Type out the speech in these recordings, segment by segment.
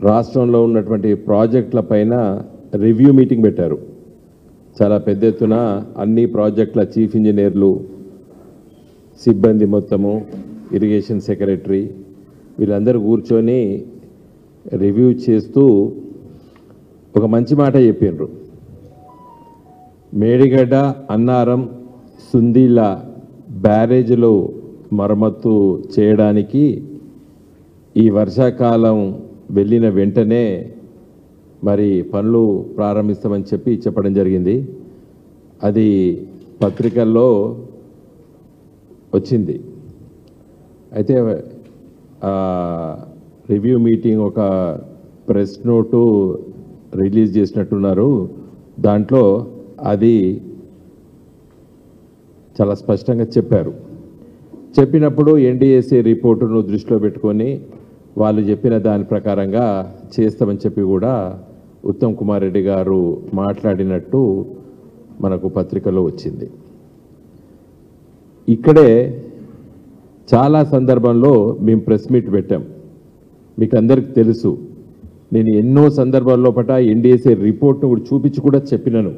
రాష్ట్రంలో ఉన్నటువంటి ప్రాజెక్టుల పైన రివ్యూ మీటింగ్ పెట్టారు. చాలా పెద్ద ఎత్తున అన్ని ప్రాజెక్టుల చీఫ్ ఇంజనీర్లు, సిబ్బంది మొత్తము, ఇరిగేషన్ సెక్రటరీ వీళ్ళందరూ కూర్చొని రివ్యూ చేస్తూ ఒక మంచి మాట చెప్పిండ్రు. మేడిగడ్డ, అన్నారం, సుందీల బ్యారేజ్లు మరమ్మతు చేయడానికి ఈ వర్షాకాలం వెళ్ళిన వెంటనే మరి పనులు ప్రారంభిస్తామని చెప్పడం జరిగింది. అది పత్రికల్లో వచ్చింది. అయితే రివ్యూ మీటింగ్ ఒక ప్రెస్ నోటు రిలీజ్ చేసినట్టున్నారు. దాంట్లో అది చాలా స్పష్టంగా చెప్పారు. చెప్పినప్పుడు ఎన్డీఏసీ రిపోర్టును దృష్టిలో పెట్టుకొని వాళ్ళు చెప్పిన దాని ప్రకారంగా చేస్తామని చెప్పి కూడా ఉత్తమ్ కుమార్ రెడ్డి గారు మాట్లాడినట్టు మనకు పత్రికలో వచ్చింది. ఇక్కడే చాలా సందర్భంలో మేము ప్రెస్ మీట్ పెట్టాం. మీకు అందరికీ తెలుసు, నేను ఎన్నో సందర్భాల్లో ఎన్డీఏసీ రిపోర్ట్ను కూడా చూపించి కూడా చెప్పినాను.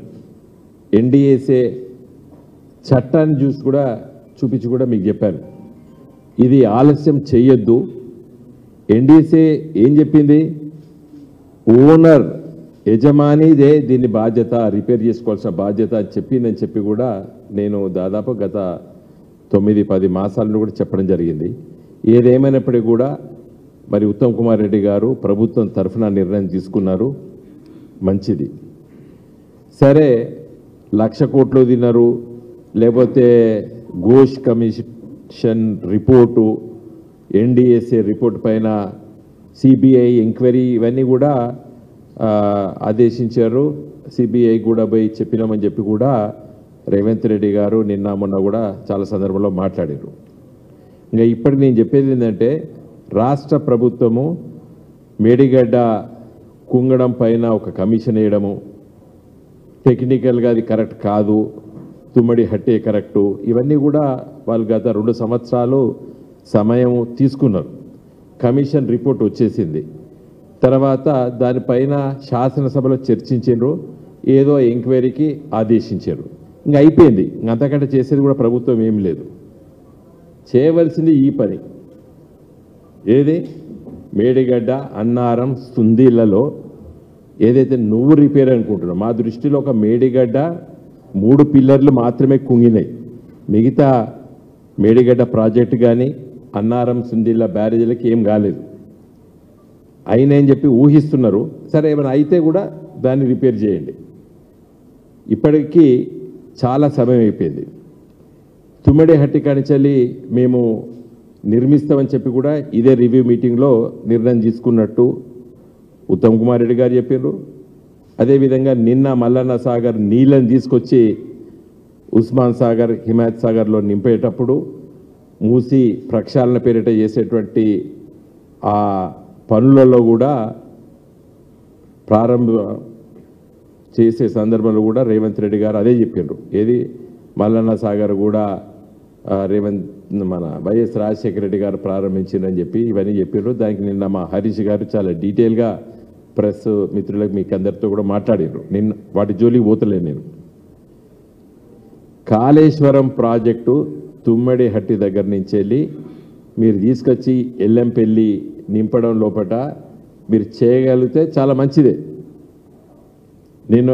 ఎన్డీఏసీ చట్టాన్ని చూపించి కూడా మీకు చెప్పాను. ఇది ఆలస్యం చేయొద్దు. ఎన్డీఏసీ ఏం చెప్పింది? ఓనర్, యజమానిదే దీన్ని బాధ్యత, రిపేర్ చేసుకోవాల్సిన బాధ్యత అని చెప్పిందని చెప్పి కూడా నేను దాదాపు గత 9-10 మాసాలను కూడా చెప్పడం జరిగింది. ఏదేమైనప్పటికీ కూడా మరి ఉత్తమ్ కుమార్ రెడ్డి గారు ప్రభుత్వం తరఫున నిర్ణయం తీసుకున్నారు, మంచిది. సరే, 1,00,000 కోట్లు తిన్నారు, లేకపోతే Ghosh commission report, NDAC report పైన సిబిఐ ఎంక్వైరీ ఇవన్నీ కూడా ఆదేశించారు. సిబిఐ కూడా పోయి చెప్పినామని చెప్పి కూడా రేవంత్ రెడ్డి గారు నిన్న మొన్న కూడా చాలా సందర్భంలో మాట్లాడారు. ఇంకా ఇప్పటికి నేను చెప్పేది ఏంటంటే, రాష్ట్ర ప్రభుత్వము మేడిగడ్డ కుంగడం పైన ఒక కమిషన్ వేయడము, టెక్నికల్గా అది కరెక్ట్ కాదు, తుమ్మడి హట్టే కరెక్టు, ఇవన్నీ కూడా వాళ్ళు గత 2 సంవత్సరాలు సమయం తీసుకున్నారు. కమిషన్ రిపోర్ట్ వచ్చేసింది. తర్వాత దానిపైన శాసనసభలో చర్చించారు, ఏదో ఎంక్వైరీకి ఆదేశించారు. ఇంకా అయిపోయింది. అంతకంటే చేసేది కూడా ప్రభుత్వం ఏం లేదు. చేయవలసింది ఈ పని. ఏది? మేడిగడ్డ, అన్నారం, సుందీలలో ఏదైతే నువ్వు రిపేర్ అనుకుంటున్నావు, మా దృష్టిలో ఒక మేడిగడ్డ 3 పిల్లర్లు మాత్రమే కుంగినాయి. మిగతా మేడిగడ్డ ప్రాజెక్టు కానీ అన్నారం, సుందీల బ్యారేజీలకి ఏం కాలేదు. అయినాయని చెప్పి ఊహిస్తున్నారు. సరే, ఏమైనా అయితే కూడా దాన్ని రిపేర్ చేయండి. ఇప్పటికీ చాలా సమయం అయిపోయింది. తుమ్మడి హట్టి కానిచల్లి మేము నిర్మిస్తామని చెప్పి కూడా ఇదే రివ్యూ మీటింగ్లో నిర్ణయం తీసుకున్నట్టు ఉత్తమ్ కుమార్ రెడ్డి గారు చెప్పారు. అదేవిధంగా నిన్న మల్లన్న సాగర్ నీళ్ళని తీసుకొచ్చి ఉస్మాన్ సాగర్, హిమాయత్ సాగర్లో నింపేటప్పుడు మూసి ప్రక్షాళన పేరిట చేసేటువంటి ఆ పనులలో కూడా ప్రారంభ చేసే సందర్భంలో కూడా రేవంత్ రెడ్డి గారు అదే చెప్పారు. ఏది? మల్లన్న సాగర్ కూడా మన వైఎస్ రాజశేఖర రెడ్డి గారు ప్రారంభించిందని చెప్పి ఇవన్నీ చెప్పారు. దానికి నిన్న మా హరీష్ గారు చాలా డీటెయిల్గా ప్రెస్ మిత్రులకు మీకు అందరితో కూడా మాట్లాడారు. నిన్న వాటి జోలికి పోతలేను నేను. కాళేశ్వరం ప్రాజెక్టు తుమ్మడి హట్టి దగ్గర నుంచి వెళ్ళి మీరు తీసుకొచ్చి ఎల్లంపల్లి నింపడం లోపల మీరు చేయగలిగితే చాలా మంచిదే. నేను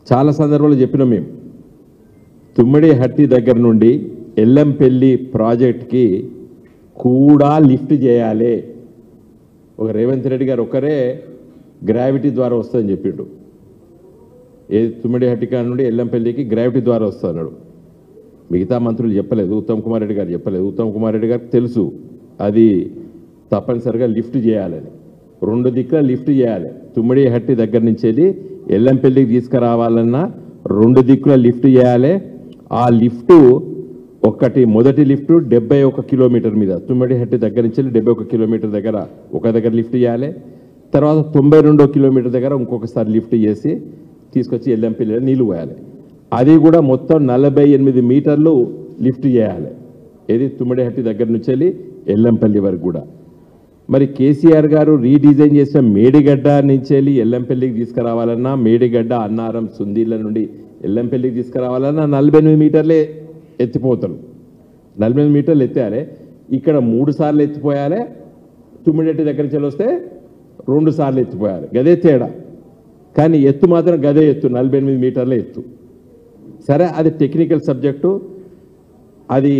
చాలా సందర్భాలు చెప్పినాం. మేము తుమ్మడి హట్టి దగ్గర నుండి ఎల్లంపల్లి ప్రాజెక్ట్కి కూడా లిఫ్ట్ చేయాలి. ఒక రేవంత్ రెడ్డి గారు ఒకరే గ్రావిటీ ద్వారా వస్తుందని చెప్పిండు. ఏ తుమ్మడి హట్టికా నుండి ఎల్లంపల్లికి గ్రావిటీ ద్వారా వస్తున్నాడు. మిగతా మంత్రులు చెప్పలేదు, ఉత్తమ్ కుమార్ రెడ్డి గారు చెప్పలేదు. ఉత్తమ్ కుమార్ రెడ్డి గారికి తెలుసు అది తప్పనిసరిగా లిఫ్ట్ చేయాలని. 2 దిక్కుల లిఫ్ట్ చేయాలి. తుమ్మడి హట్టి దగ్గర నుంచి వెళ్ళి ఎల్లంపల్లికి తీసుకురావాలన్నా 2 దిక్కుల లిఫ్ట్ చేయాలి. ఆ లిఫ్టు మొదటి లిఫ్ట్ 71 కిలోమీటర్ మీద, తుమ్మడి హట్టి దగ్గర నుంచి వెళ్ళి 71 కిలోమీటర్ దగ్గర ఒక దగ్గర లిఫ్ట్ చేయాలి. తర్వాత 92 కిలోమీటర్ దగ్గర ఇంకొకసారి లిఫ్ట్ చేసి తీసుకొచ్చి ఎల్లంపల్లిలో నీళ్లు పోయాలి. అది కూడా మొత్తం 48 మీటర్లు లిఫ్ట్ చేయాలి. ఏది? తుమ్మడి హట్టి దగ్గర నుంచి వెళ్ళి ఎల్లంపల్లి వరకు కూడా. మరి కేసీఆర్ గారు రీడిజైన్ చేసిన మేడిగడ్డ నుంచి వెళ్ళి ఎల్లంపల్లికి తీసుకురావాలన్నా, మేడిగడ్డ అన్నారం సుందీళ్ళ నుండి ఎల్లంపల్లికి తీసుకురావాలన్నా 48 మీటర్లే ఎత్తిపోతారు. 48 మీటర్లు ఎత్తేయాలి. ఇక్కడ 3 సార్లు ఎత్తిపోయాలి. తుమ్మిడెట్టి దగ్గర నుంచి వస్తే 2 సార్లు ఎత్తిపోయాలి. గదే తేడా. కానీ ఎత్తు మాత్రం గదే ఎత్తు, 48 మీటర్ల ఎత్తు. సరే, అది టెక్నికల్ సబ్జెక్టు. అది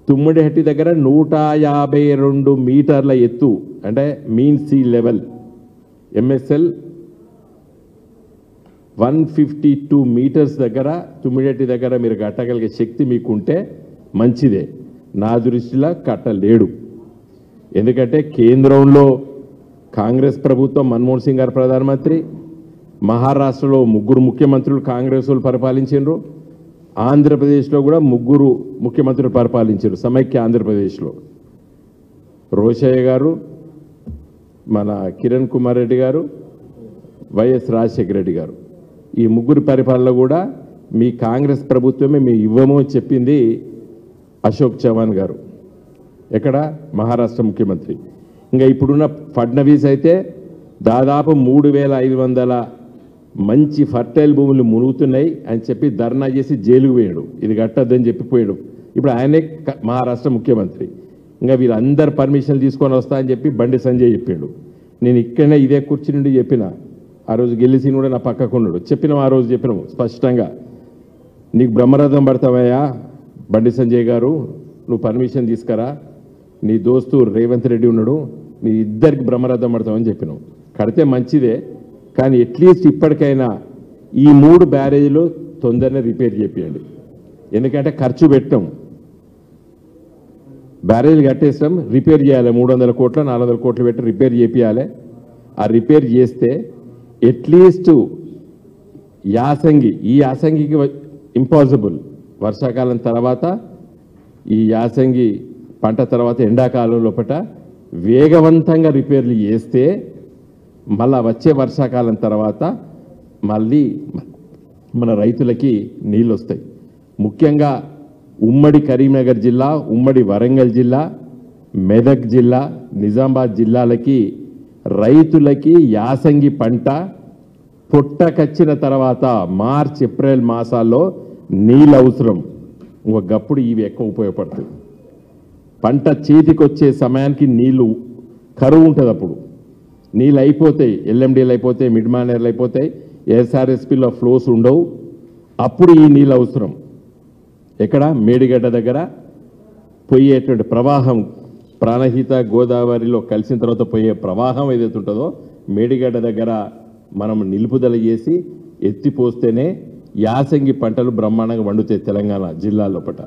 తుమ్మిడిహట్టి దగ్గర 152 మీటర్ల ఎత్తు, అంటే mean sea level. MSL 152 metres దగ్గర తుమ్మిడిహట్టి దగ్గర మీరు కట్టగలిగే శక్తి మీకుంటే మంచిదే. నా దృష్టిలో కట్టలేడు. ఎందుకంటే కేంద్రంలో కాంగ్రెస్ ప్రభుత్వం, మన్మోహన్ సింగ్ గారు ప్రధానమంత్రి, మహారాష్ట్రలో 3 ముఖ్యమంత్రులు కాంగ్రెస్ వాళ్ళు పరిపాలించారు. ఆంధ్రప్రదేశ్లో కూడా 3 ముఖ్యమంత్రులు పరిపాలించారు సమైక్య ఆంధ్రప్రదేశ్లో. రోషయ్య గారు, మన కిరణ్ కుమార్ రెడ్డి గారు, వైఎస్ రాజశేఖర రెడ్డి గారు. ఈ 3 పరిపాలన కూడా మీ కాంగ్రెస్ ప్రభుత్వమే మేము ఇవ్వము అని చెప్పింది అశోక్ చవాన్ గారు. ఎక్కడ? మహారాష్ట్ర ముఖ్యమంత్రి. ఇంకా ఇప్పుడున్న ఫడ్నవీస్ అయితే దాదాపు 3500 మంచి ఫర్టైల్ భూములు మునుగుతున్నాయి అని చెప్పి ధర్నా చేసి జైలుకు పోయాడు. ఇది కట్టద్దని చెప్పిపోయాడు. ఇప్పుడు ఆయనే మహారాష్ట్ర ముఖ్యమంత్రి. ఇంకా వీళ్ళందరు పర్మిషన్లు తీసుకొని వస్తా అని చెప్పి బండి సంజయ్ చెప్పాడు. నేను ఇక్కడనే ఇదే కుర్చీ నుండి చెప్పిన. ఆ రోజు గెలిచిన కూడా నా పక్కకున్నాడు. చెప్పినాం, ఆ రోజు చెప్పినాము స్పష్టంగా, నీకు బ్రహ్మరథం పడతావయ్యా బండి సంజయ్ గారు, నువ్వు పర్మిషన్ తీసుకురా, నీ దోస్తు రేవంత్ రెడ్డి ఉన్నాడు, మీ ఇద్దరికి బ్రహ్మరథం పడతామని చెప్పినాం. కడితే మంచిదే, కానీ అట్లీస్ట్ ఇప్పటికైనా ఈ 3 బ్యారేజీలు తొందరనే రిపేర్ చేపియండి. ఎందుకంటే ఖర్చు పెట్టాం, బ్యారేజీలు కట్టేస్తాం, రిపేర్ చేయాలి. 300 కోట్లు 400 కోట్లు పెట్టి రిపేర్ చేపియాలి. ఆ రిపేర్ చేస్తే అట్లీస్ట్ యాసంగి, ఈ యాసంగికి ఇంపాసిబుల్, వర్షాకాలం తర్వాత ఈ యాసంగి పంట తర్వాత ఎండాకాలం లోపల వేగవంతంగా రిపేర్లు చేస్తే మళ్ళా వచ్చే వర్షాకాలం తర్వాత మళ్ళీ మన రైతులకి నీళ్ళు వస్తాయి. ముఖ్యంగా ఉమ్మడి కరీంనగర్ జిల్లా, ఉమ్మడి వరంగల్ జిల్లా, మెదక్ జిల్లా, నిజామాబాద్ జిల్లాలకి రైతులకి యాసంగి పంట పుట్టకచ్చిన తర్వాత మార్చ్ ఏప్రిల్ మాసాల్లో నీళ్ళు అవసరం. ఒకప్పుడు ఇవి ఎక్కువ ఉపయోగపడుతుంది. పంట చేతికి వచ్చే సమయానికి నీళ్లు కరువు ఉంటుంది. అప్పుడు నీళ్ళు అయిపోతాయి, ఎల్ఎండీలు అయిపోతాయి, మిడ్ మానేర్లు అయిపోతాయి, ఎస్ఆర్ఎస్పీలో ఫ్లోస్ ఉండవు. అప్పుడు ఈ నీళ్ళు అవసరం. ఎక్కడ? మేడిగడ్డ దగ్గర పోయేటువంటి ప్రవాహం, ప్రాణహిత గోదావరిలో కలిసిన తర్వాత పోయే ప్రవాహం ఏదైతే ఉంటుందో మేడిగడ్డ దగ్గర మనం నిలుపుదల చేసి ఎత్తిపోస్తేనే యాసంగి పంటలు బ్రహ్మాండంగా వండుతాయి తెలంగాణ జిల్లా లోపల.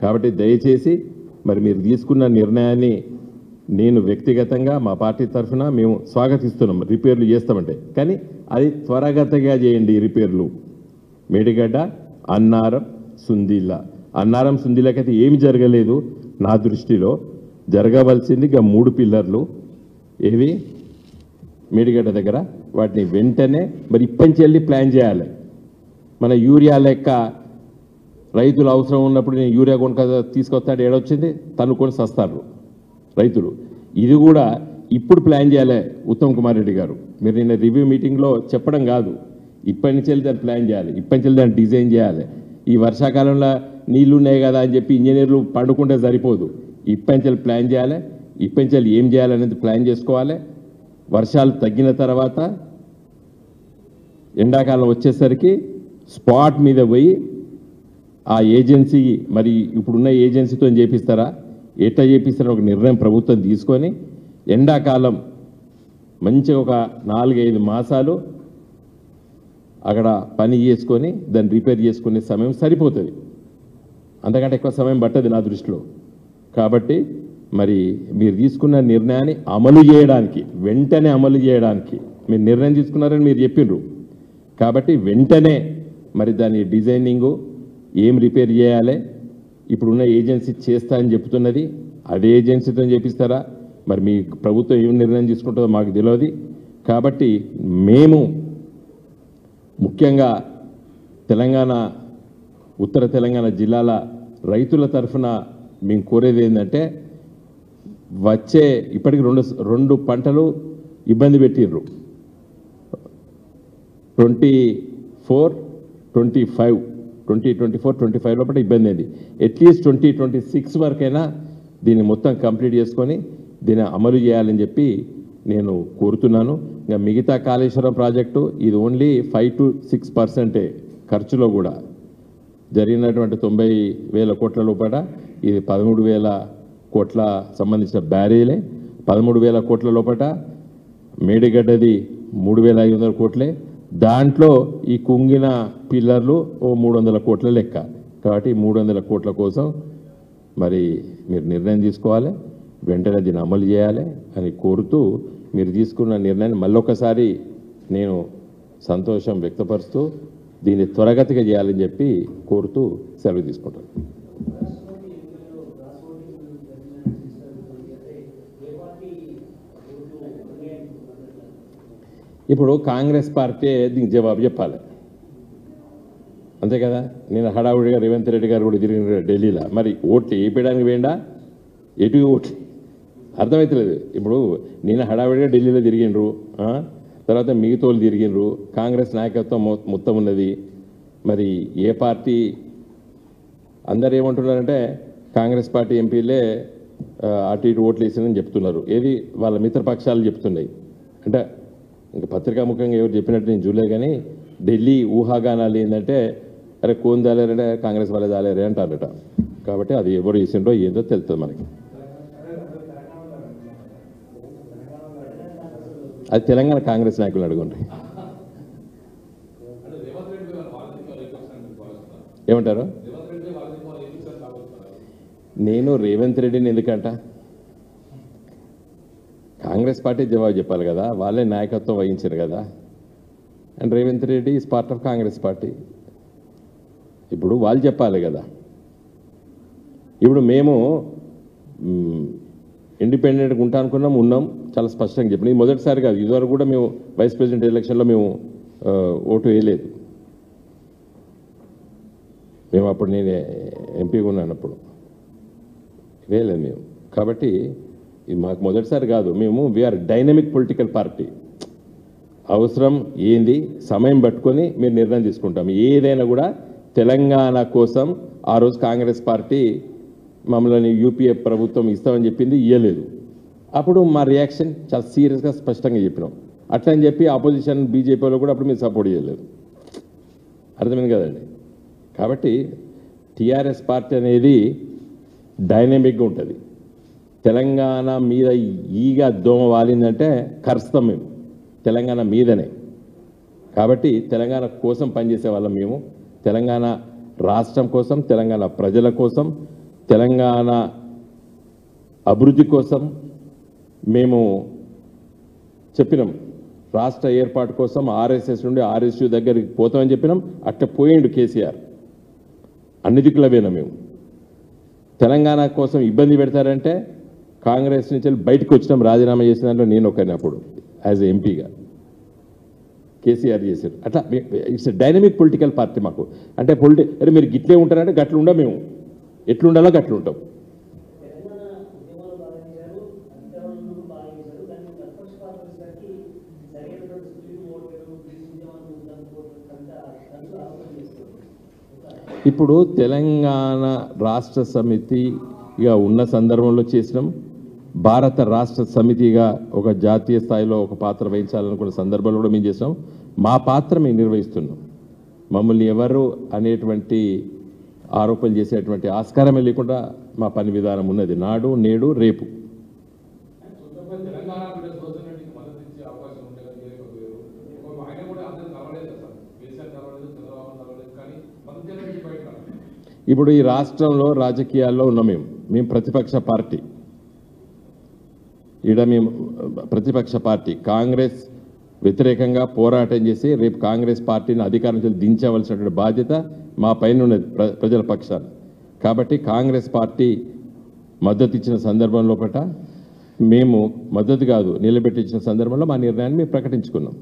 కాబట్టి దయచేసి మరి మీరు తీసుకున్న నిర్ణయాన్ని నేను వ్యక్తిగతంగా మా పార్టీ తరఫున మేము స్వాగతిస్తున్నాం. రిపేర్లు చేస్తామంటే, కానీ అది త్వరగతిగా చేయండి. రిపేర్లు మేడిగడ్డ, అన్నారం, సుందీళ్ళ. అన్నారం సుందీళ్ళకైతే ఏమి జరగలేదు. నా దృష్టిలో జరగవలసింది ఇక 3 పిల్లర్లు ఏవి మేడిగడ్డ దగ్గర, వాటిని వెంటనే మరి ఇప్పటి వెళ్ళి ప్లాన్ చేయాలి. మన యూరియా లెక్క రైతులు అవసరం ఉన్నప్పుడు నేను యూరియా కొనుక తీసుకొస్తాడు, ఏడొచ్చింది తనుకొని సస్తారు రైతులు. ఇది కూడా ఇప్పుడు ప్లాన్ చేయాలి. ఉత్తమ్ కుమార్ రెడ్డి గారు, మీరు నిన్న రివ్యూ మీటింగ్లో చెప్పడం కాదు, ఇప్పటి నుంచి వెళ్ళి దాన్ని ప్లాన్ చేయాలి, ఇప్పటి నుంచి వెళ్ళి దాన్ని డిజైన్ చేయాలి. ఈ వర్షాకాలంలో నీళ్లు ఉన్నాయి కదా అని చెప్పి ఇంజనీర్లు పండుకుంటే సరిపోదు. ఇప్పటి నుంచి ప్లాన్ చేయాలి, ఇప్పటి నుంచి ఏం చేయాలనేది ప్లాన్ చేసుకోవాలి. వర్షాలు తగ్గిన తర్వాత ఎండాకాలం వచ్చేసరికి స్పాట్ మీద పోయి ఆ ఏజెన్సీ, మరి ఇప్పుడున్న ఏజెన్సీతో చేపిస్తారా, ఎట్లా చేపిస్తారో ఒక నిర్ణయం ప్రభుత్వం తీసుకొని ఎండాకాలం మంచిగా ఒక 4-5 మాసాలు అక్కడ పని చేసుకొని దాన్ని రిపేర్ చేసుకునే సమయం సరిపోతుంది. అంతకంటే ఎక్కువ సమయం పట్టదు నా దృష్టిలో. కాబట్టి మరి మీరు తీసుకున్న నిర్ణయాన్ని అమలు చేయడానికి, వెంటనే అమలు చేయడానికి మీరు నిర్ణయం తీసుకున్నారని మీరు చెప్పిండ్రు. కాబట్టి వెంటనే మరి దాని డిజైనింగు ఏం రిపేర్ చేయాలి, ఇప్పుడున్న ఏజెన్సీ చేస్తా అని చెప్తున్నది, అదే ఏజెన్సీతో చేపిస్తారా, మరి మీ ప్రభుత్వం ఏం నిర్ణయం తీసుకుంటుందో మాకు తెలియదు. కాబట్టి మేము ముఖ్యంగా తెలంగాణ, ఉత్తర తెలంగాణ జిల్లాల రైతుల తరఫున మేము కోరేది ఏంటంటే, వచ్చే ఇప్పటికి రెండు పంటలు ఇబ్బంది పెట్టిండ్రు. 2024-25 లోపల ఇబ్బంది అయింది. అట్లీస్ట్ 2026 వరకైనా దీన్ని మొత్తం కంప్లీట్ చేసుకొని దీన్ని అమలు చేయాలని చెప్పి నేను కోరుతున్నాను. ఇంకా మిగతా కాళేశ్వరం ప్రాజెక్టు ఇది ఓన్లీ 5 to 6% ఖర్చులో కూడా జరిగినటువంటి 90,000 కోట్ల లోపల ఇది 13,000 కోట్ల సంబంధించిన బ్యారేలే. 13,000 కోట్ల లోపల మేడిగడ్డది 3,500 కోట్లే. దాంట్లో ఈ కుంగిన పిల్లర్లు 300 కోట్ల లెక్క. కాబట్టి 300 కోట్ల కోసం మరి మీరు నిర్ణయం తీసుకోవాలి, వెంటనే దీన్ని అమలు చేయాలి అని కోరుతూ మీరు తీసుకున్న నిర్ణయాన్ని మళ్ళొకసారి నేను సంతోషం వ్యక్తపరుస్తూ దీన్ని త్వరగతిగా చేయాలని చెప్పి కోరుతూ సెలవు తీసుకుంటాను. ఇప్పుడు కాంగ్రెస్ పార్టీ దీనికి జవాబు చెప్పాలి, అంతే కదా. నేను హడావుడిగా రేవంత్ రెడ్డి గారు కూడా తిరిగిన ఢిల్లీలో, మరి ఓట్లు వేయడానికి వేయండా, ఎటు ఓట్లు అర్థమవుతలేదు. ఇప్పుడు నేను హడావుడిగా ఢిల్లీలో తిరిగిండ్రు, తర్వాత మిగతాలు తిరిగిండ్రు, కాంగ్రెస్ నాయకత్వం మొత్తం ఉన్నది. మరి ఏ పార్టీ అందరు ఏమంటున్నారంటే కాంగ్రెస్ పార్టీ ఎంపీలే అటు ఇటు ఓట్లు వేసిందని చెప్తున్నారు. ఏది వాళ్ళ మిత్రపక్షాలు చెప్తున్నాయి అంటే ఇంకా పత్రికాముఖంగా ఎవరు చెప్పినట్టు నేను చూడలే. కానీ ఢిల్లీ ఊహాగానాలు ఏంటంటే అరే కోన్ దాలేరంటే కాంగ్రెస్ వాళ్ళే దాలేరే అంటారట. కాబట్టి అది ఎవరు వేసిండ్రో ఏందో తెలుస్తుంది మనకి. అది తెలంగాణ కాంగ్రెస్ నాయకులు అడుగుండ్రి ఏమంటారు. నేను రేవంత్ రెడ్డిని ఎందుకంట, కాంగ్రెస్ పార్టీ జవాబు చెప్పాలి కదా, వాళ్ళే నాయకత్వం వహించారు కదా. And Revanth Reddy is part of Congress party. ఇప్పుడు వాళ్ళు చెప్పాలి కదా. ఇప్పుడు మేము ఇండిపెండెంట్గా ఉంటా అనుకున్నాం, ఉన్నాం, చాలా స్పష్టంగా చెప్పిన. ఇది మొదటిసారి కాదు, ఇదివరకు కూడా మేము వైస్ ప్రెసిడెంట్ ఎలక్షన్లో మేము ఓటు వేయలేదు. మేము అప్పుడు నేను ఎంపీగా ఉన్నాను, అప్పుడు వేయలేదు మేము. కాబట్టి ఇది మాకు మొదటిసారి కాదు. మేము వీఆర్ డైనమిక్ పొలిటికల్ పార్టీ. అవసరం ఏంది సమయం పట్టుకొని మీరు నిర్ణయం తీసుకుంటాం. ఏదైనా కూడా తెలంగాణ కోసం ఆ రోజు కాంగ్రెస్ పార్టీ మమ్మల్ని యూపీఏ ప్రభుత్వం ఇస్తామని చెప్పింది, ఇవ్వలేదు. అప్పుడు మా రియాక్షన్ చాలా సీరియస్గా స్పష్టంగా చెప్పినాం. అట్లా అని చెప్పి ఆపోజిషన్ బీజేపీలో కూడా అప్పుడు మీరు సపోర్ట్ చేయలేదు. అర్థమైంది కదండి. కాబట్టి టీఆర్ఎస్ పార్టీ అనేది డైనమిక్గా ఉంటుంది. తెలంగాణ మీద ఈగ దోమ వాలిందంటే కరుస్తాం మేము తెలంగాణ మీదనే. కాబట్టి తెలంగాణ కోసం పనిచేసే వాళ్ళం మేము. తెలంగాణ రాష్ట్రం కోసం, తెలంగాణ ప్రజల కోసం, తెలంగాణ అభివృద్ధి కోసం మేము చెప్పినాం. రాష్ట్ర ఏర్పాటు కోసం ఆర్ఎస్ఎస్ నుండి ఆర్ఎస్యూ దగ్గరికి పోతామని చెప్పినాం. అట్లా పోయిండు కేసీఆర్. అన్ని దిక్కుల పోయినాం మేము. తెలంగాణ కోసం ఇబ్బంది పెడతారంటే కాంగ్రెస్ నుంచి బయటకు వచ్చినాం. రాజీనామా చేసిన దాంట్లో నేను ఒకరినప్పుడు యాజ్ ఏ ఎంపీగా కేసీఆర్ చేశారు. అట్లా ఇట్స్ డైనమిక్ పొలిటికల్ పార్టీ మాకు. అంటే అరే మీరు గిట్లే ఉంటారంటే గట్లు ఉండం, మేము ఎట్లుండాలో గట్లు ఉంటాం. ఇప్పుడు తెలంగాణ రాష్ట్ర సమితిగా ఉన్న సందర్భంలో చేసినాం. భారత రాష్ట్ర సమితిగా ఒక జాతీయ స్థాయిలో ఒక పాత్ర వహించాలనుకున్న సందర్భంలో కూడా మేము చేసాం. మా పాత్ర మేము నిర్వహిస్తున్నాం. మమ్మల్ని ఎవరు అనేటువంటి ఆరోపణలు చేసేటువంటి ఆస్కారమే లేకుండా మా పని విధానం ఉన్నది నాడు నేడు రేపు. ఇప్పుడు ఈ రాష్ట్రంలో రాజకీయాల్లో ఉన్నాం. మేము ప్రతిపక్ష పార్టీ. మేము ప్రతిపక్ష పార్టీ కాంగ్రెస్ వ్యతిరేకంగా పోరాటం చేసి రేపు కాంగ్రెస్ పార్టీని అధికారం నుంచి దించవలసినటువంటి బాధ్యత మా పైన ఉన్నది ప్రజల పక్షాన. కాబట్టి కాంగ్రెస్ పార్టీ మద్దతు ఇచ్చిన సందర్భంలో పట మేము మద్దతు కాదు నిలబెట్టించిన సందర్భంలో మా నిర్ణయాన్ని మేము ప్రకటించుకున్నాం.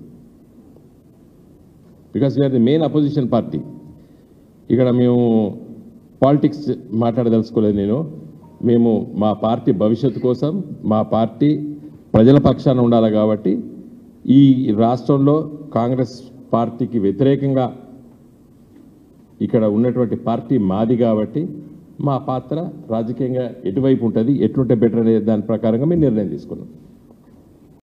Because we are the main opposition party. ఇక్కడ మేము పాలిటిక్స్ మాట్లాడదలుచుకోలేదు. నేను మేము మా పార్టీ భవిష్యత్తు కోసం మా పార్టీ ప్రజల పక్షాన ఉండాలి కాబట్టి ఈ రాష్ట్రంలో కాంగ్రెస్ పార్టీకి వ్యతిరేకంగా ఇక్కడ ఉన్నటువంటి పార్టీ మాది కాబట్టి మా పాత్ర రాజకీయంగా ఎటువైపు ఉంటుంది ఎట్లుంటే బెటర్ అనే దాని ప్రకారంగా మేము నిర్ణయం తీసుకున్నాం.